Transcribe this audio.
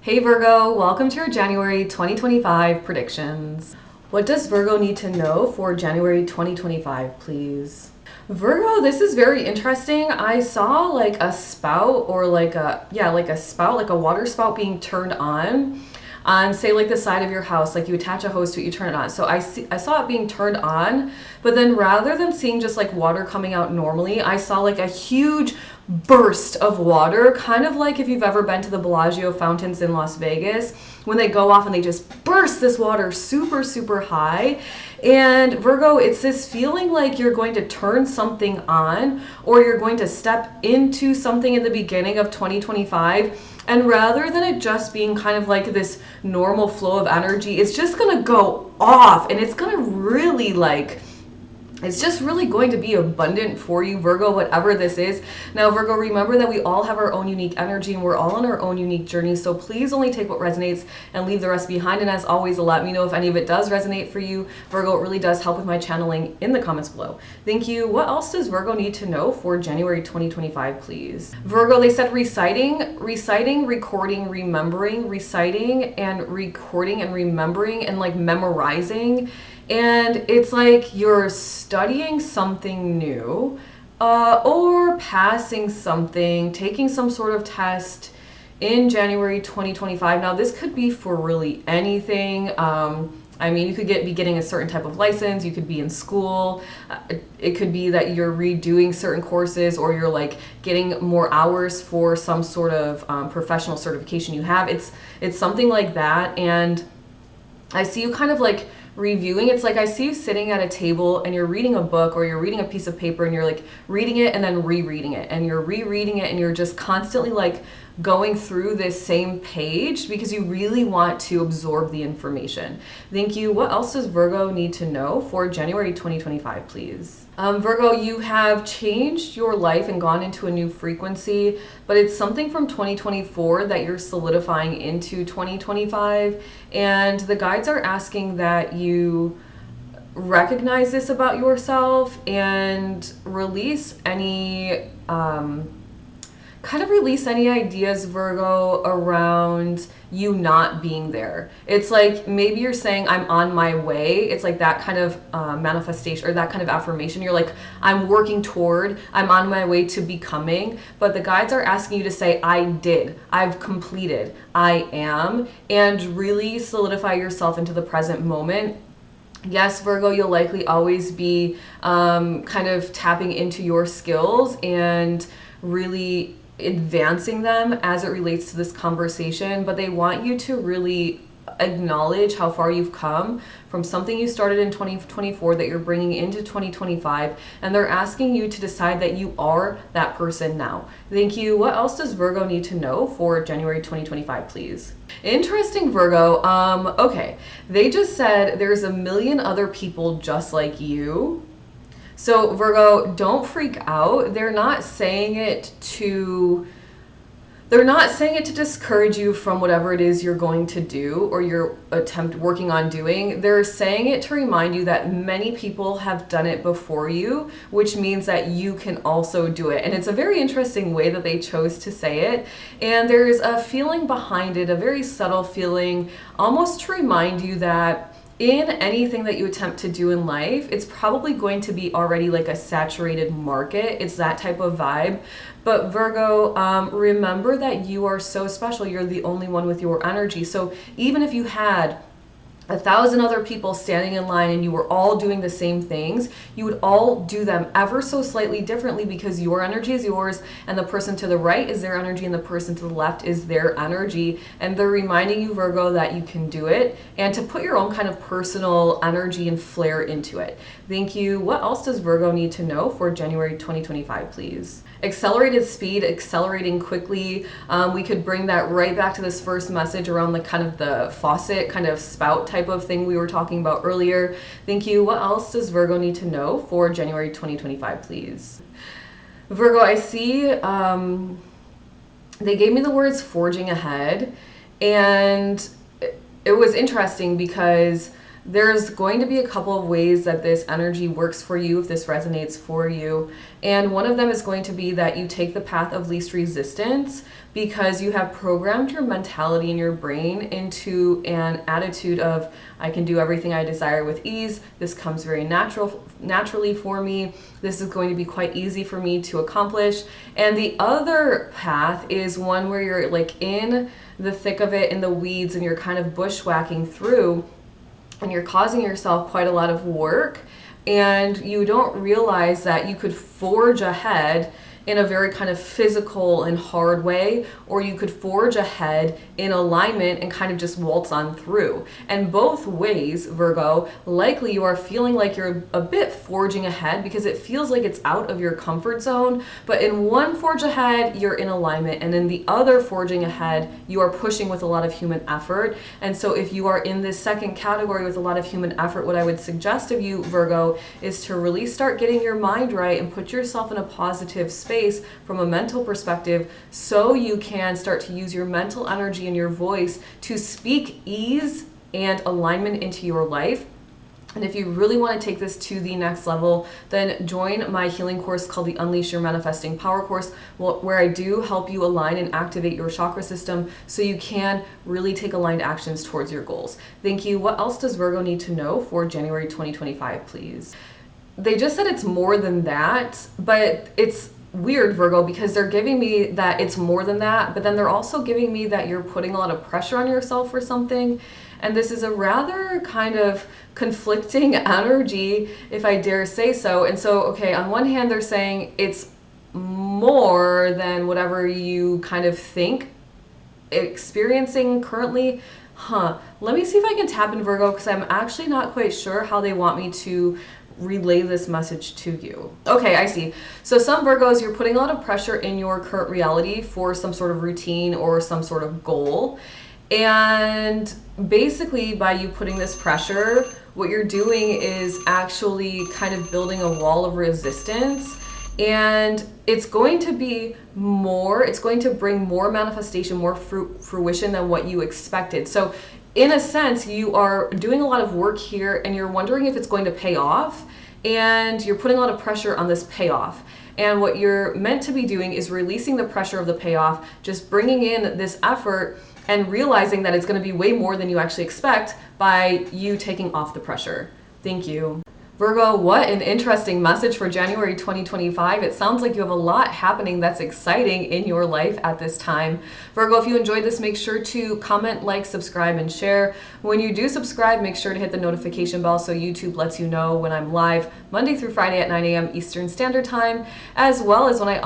Hey Virgo, welcome to your January 2025 predictions. What does Virgo need to know for January 2025, please? Virgo, this is very interesting. I saw like a spout or like a spout, like a water spout being turned on say like the side of your house, like you attach a hose to it, you turn it on. So I saw it being turned on, but then rather than seeing just like water coming out normally, I saw like a huge burst of water, kind of like if you've ever been to the Bellagio fountains in Las Vegas, when they go off and they just burst this water super, super high. And Virgo, it's this feeling like you're going to turn something on or you're going to step into something in the beginning of 2025. And rather than it just being kind of like this normal flow of energy, it's just going to go off and it's going to really it's just really going to be abundant for you, Virgo, whatever this is. Now, Virgo, remember that we all have our own unique energy and we're all on our own unique journey. So please only take what resonates and leave the rest behind. And as always, let me know if any of it does resonate for you. Virgo, it really does help with my channeling in the comments below. Thank you. What else does Virgo need to know for January 2025, please? Virgo, they said reciting, recording, remembering, reciting and recording and remembering and like memorizing. And it's like you're studying something new or passing something, taking some sort of test in January 2025. Now, this could be for really anything. I mean, you could be getting a certain type of license. You could be in school. It could be that you're redoing certain courses or you're like getting more hours for some sort of professional certification you have. It's something like that. And I see you kind of like reviewing. It's like I see you sitting at a table and you're reading a book or you're reading a piece of paper and you're like reading it and then rereading it and you're rereading it and you're just constantly like going through this same page because you really want to absorb the information. Thank you. What else does Virgo need to know for January 2025, please? Virgo, you have changed your life and gone into a new frequency, but it's something from 2024 that you're solidifying into 2025. And the guides are asking that you recognize this about yourself and release any release any ideas, Virgo, around you not being there. It's like maybe you're saying I'm on my way. It's like that kind of manifestation or that kind of affirmation. You're like, I'm working toward, I'm on my way to becoming. But the guides are asking you to say, I did, I've completed, I am, and really solidify yourself into the present moment. Yes, Virgo, you'll likely always be kind of tapping into your skills and really advancing them as it relates to this conversation, but they want you to really acknowledge how far you've come from something you started in 2024 that you're bringing into 2025, and they're asking you to decide that you are that person now. Thank you. What else does Virgo need to know for January 2025, please? Interesting, Virgo. Okay, they just said there's a million other people just like you. So Virgo, don't freak out. They're not saying it to discourage you from whatever it is you're going to do or you're working on doing. They're saying it to remind you that many people have done it before you, which means that you can also do it. And it's a very interesting way that they chose to say it. And there's a feeling behind it, a very subtle feeling, almost to remind you that in anything that you attempt to do in life, it's probably going to be already like a saturated market. It's that type of vibe. But Virgo, remember that you are so special. You're the only one with your energy. So even if you had 1,000 other people standing in line and you were all doing the same things, you would all do them ever so slightly differently because your energy is yours and the person to the right is their energy and the person to the left is their energy. And they're reminding you, Virgo, that you can do it and to put your own kind of personal energy and flair into it. Thank you. What else does Virgo need to know for January 2025, please? Accelerated speed, accelerating quickly. We could bring that right back to this first message around the kind of the faucet kind of spout type of thing we were talking about earlier. Thank you. What else does Virgo need to know for January 2025, please? Virgo, I see they gave me the words forging ahead, and it was interesting because There's going to be a couple of ways that this energy works for you if this resonates for you. And one of them is going to be that you take the path of least resistance because you have programmed your mentality and your brain into an attitude of, I can do everything I desire with ease. This comes very naturally for me. This is going to be quite easy for me to accomplish. And the other path is one where you're like in the thick of it, in the weeds, and you're kind of bushwhacking through, and you're causing yourself quite a lot of work, and you don't realize that you could forge ahead in a very kind of physical and hard way, or you could forge ahead in alignment and kind of just waltz on through. And both ways, Virgo, likely you are feeling like you're a bit forging ahead because it feels like it's out of your comfort zone. But in one forge ahead, you're in alignment, and in the other forging ahead, you are pushing with a lot of human effort. And so if you are in this second category with a lot of human effort, what I would suggest of you, Virgo, is to really start getting your mind right and put yourself in a positive space from a mental perspective, so you can start to use your mental energy and your voice to speak ease and alignment into your life. And if you really want to take this to the next level, then join my healing course called the Unleash Your Manifesting Power course, where I do help you align and activate your chakra system so you can really take aligned actions towards your goals. Thank you. What else does Virgo need to know for January 2025, please? They just said it's more than that, but it's weird, Virgo, because they're giving me that it's more than that, but then they're also giving me that you're putting a lot of pressure on yourself for something. And this is a rather kind of conflicting energy, if I dare say so. And so, okay, on one hand, they're saying it's more than whatever you kind of think experiencing currently. Let me see if I can tap in, Virgo, because I'm actually not quite sure how they want me to relay this message to you. Okay, I see. So some Virgos, you're putting a lot of pressure in your current reality for some sort of routine or some sort of goal. And basically by you putting this pressure, what you're doing is actually kind of building a wall of resistance. And it's going to be more, it's going to bring more manifestation, more fruition than what you expected. So in a sense, you are doing a lot of work here and you're wondering if it's going to pay off, and you're putting a lot of pressure on this payoff. And what you're meant to be doing is releasing the pressure of the payoff, just bringing in this effort and realizing that it's going to be way more than you actually expect by you taking off the pressure. Thank you. Virgo, what an interesting message for January 2025. It sounds like you have a lot happening that's exciting in your life at this time. Virgo, if you enjoyed this, make sure to comment, like, subscribe, and share. When you do subscribe, make sure to hit the notification bell so YouTube lets you know when I'm live Monday through Friday at 9 a.m. Eastern Standard Time, as well as when I upload